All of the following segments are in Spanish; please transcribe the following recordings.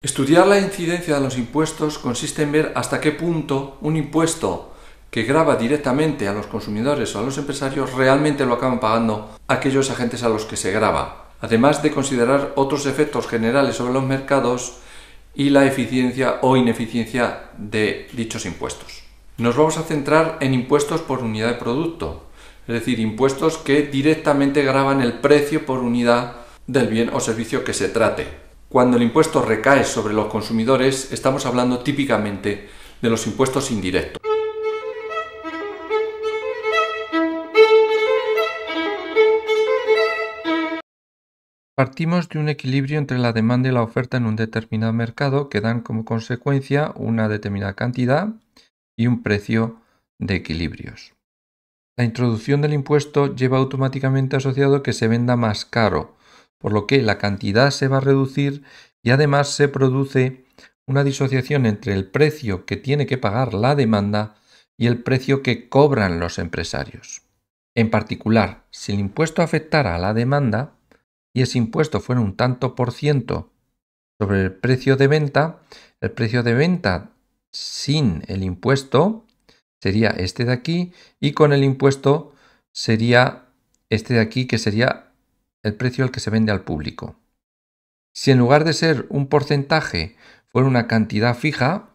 Estudiar la incidencia de los impuestos consiste en ver hasta qué punto un impuesto que grava directamente a los consumidores o a los empresarios realmente lo acaban pagando aquellos agentes a los que se grava, además de considerar otros efectos generales sobre los mercados y la eficiencia o ineficiencia de dichos impuestos. Nos vamos a centrar en impuestos por unidad de producto, es decir, impuestos que directamente gravan el precio por unidad del bien o servicio que se trate. Cuando el impuesto recae sobre los consumidores, estamos hablando típicamente de los impuestos indirectos. Partimos de un equilibrio entre la demanda y la oferta en un determinado mercado que dan como consecuencia una determinada cantidad y un precio de equilibrios. La introducción del impuesto lleva automáticamente asociado que se venda más caro, por lo que la cantidad se va a reducir y además se produce una disociación entre el precio que tiene que pagar la demanda y el precio que cobran los empresarios. En particular, si el impuesto afectara a la demanda y ese impuesto fuera un tanto por ciento sobre el precio de venta sin el impuesto sería este de aquí y con el impuesto sería este de aquí, que sería el precio al que se vende al público. Si en lugar de ser un porcentaje fuera una cantidad fija,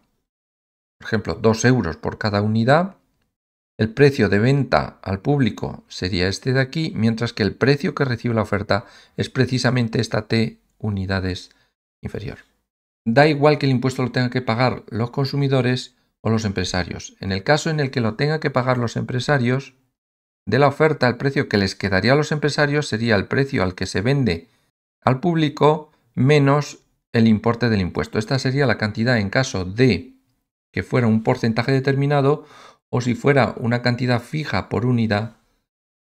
por ejemplo 2 euros por cada unidad, el precio de venta al público sería este de aquí, mientras que el precio que recibe la oferta es precisamente esta T unidades inferior. Da igual que el impuesto lo tengan que pagar los consumidores o los empresarios. En el caso en el que lo tengan que pagar los empresarios, de la oferta el precio que les quedaría a los empresarios sería el precio al que se vende al público menos el importe del impuesto. Esta sería la cantidad en caso de que fuera un porcentaje determinado, o si fuera una cantidad fija por unidad,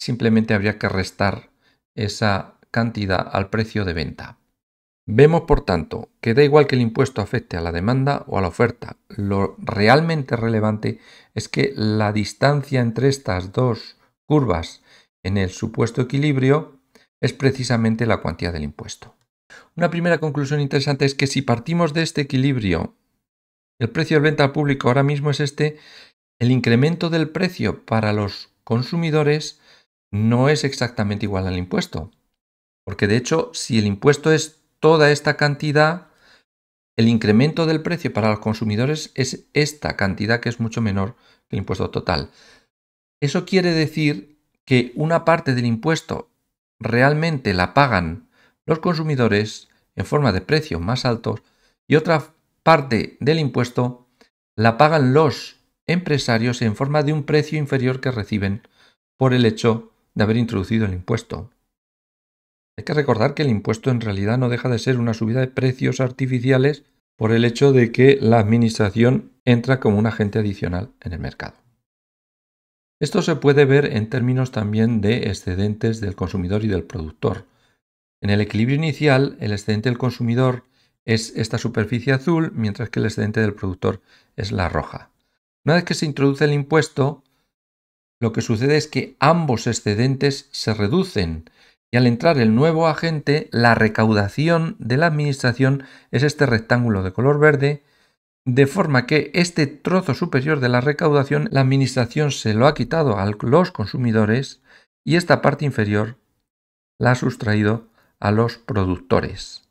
simplemente habría que restar esa cantidad al precio de venta. Vemos, por tanto, que da igual que el impuesto afecte a la demanda o a la oferta. Lo realmente relevante es que la distancia entre estas dos curvas en el supuesto equilibrio es precisamente la cuantía del impuesto. Una primera conclusión interesante es que si partimos de este equilibrio, el precio de venta al público ahora mismo es este, el incremento del precio para los consumidores no es exactamente igual al impuesto. Porque de hecho, si el impuesto es toda esta cantidad, el incremento del precio para los consumidores es esta cantidad, que es mucho menor que el impuesto total. Eso quiere decir que una parte del impuesto realmente la pagan los consumidores en forma de precios más altos y otra parte del impuesto la pagan los empresarios en forma de un precio inferior que reciben por el hecho de haber introducido el impuesto. Hay que recordar que el impuesto en realidad no deja de ser una subida de precios artificiales por el hecho de que la administración entra como un agente adicional en el mercado. Esto se puede ver en términos también de excedentes del consumidor y del productor. En el equilibrio inicial, el excedente del consumidor es esta superficie azul, mientras que el excedente del productor es la roja. Una vez que se introduce el impuesto, lo que sucede es que ambos excedentes se reducen y al entrar el nuevo agente, la recaudación de la administración es este rectángulo de color verde, de forma que este trozo superior de la recaudación la administración se lo ha quitado a los consumidores y esta parte inferior la ha sustraído a los productores.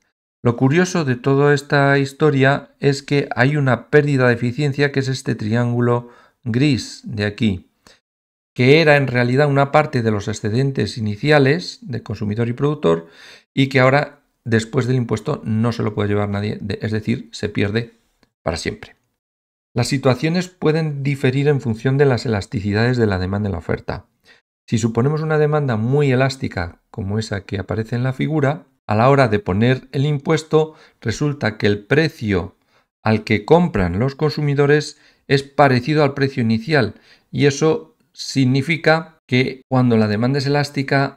Lo curioso de toda esta historia es que hay una pérdida de eficiencia, que es este triángulo gris de aquí, que era en realidad una parte de los excedentes iniciales de consumidor y productor y que ahora, después del impuesto, no se lo puede llevar nadie, es decir, se pierde para siempre. Las situaciones pueden diferir en función de las elasticidades de la demanda y la oferta. Si suponemos una demanda muy elástica, como esa que aparece en la figura, a la hora de poner el impuesto, resulta que el precio al que compran los consumidores es parecido al precio inicial, y eso significa que cuando la demanda es elástica,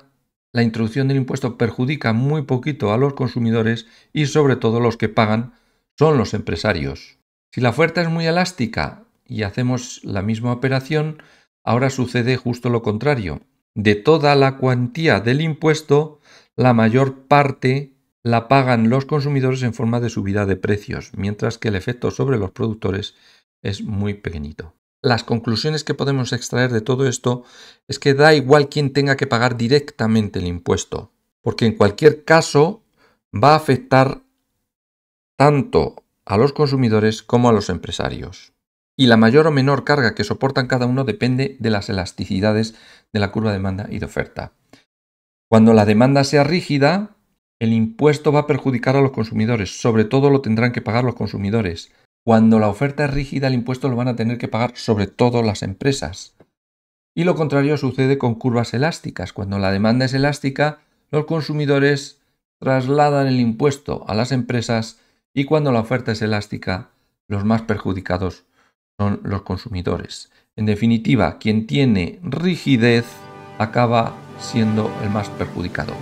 la introducción del impuesto perjudica muy poquito a los consumidores y sobre todo los que pagan son los empresarios. Si la oferta es muy elástica y hacemos la misma operación, ahora sucede justo lo contrario. De toda la cuantía del impuesto, la mayor parte la pagan los consumidores en forma de subida de precios, mientras que el efecto sobre los productores es muy pequeñito. Las conclusiones que podemos extraer de todo esto es que da igual quién tenga que pagar directamente el impuesto, porque en cualquier caso va a afectar tanto a los consumidores como a los empresarios. Y la mayor o menor carga que soportan cada uno depende de las elasticidades de la curva de demanda y de oferta. Cuando la demanda sea rígida, el impuesto va a perjudicar a los consumidores, sobre todo lo tendrán que pagar los consumidores. Cuando la oferta es rígida, el impuesto lo van a tener que pagar sobre todo las empresas. Y lo contrario sucede con curvas elásticas. Cuando la demanda es elástica, los consumidores trasladan el impuesto a las empresas y cuando la oferta es elástica, los más perjudicados son los consumidores. En definitiva, quien tiene rigidez acaba siendo el más perjudicado.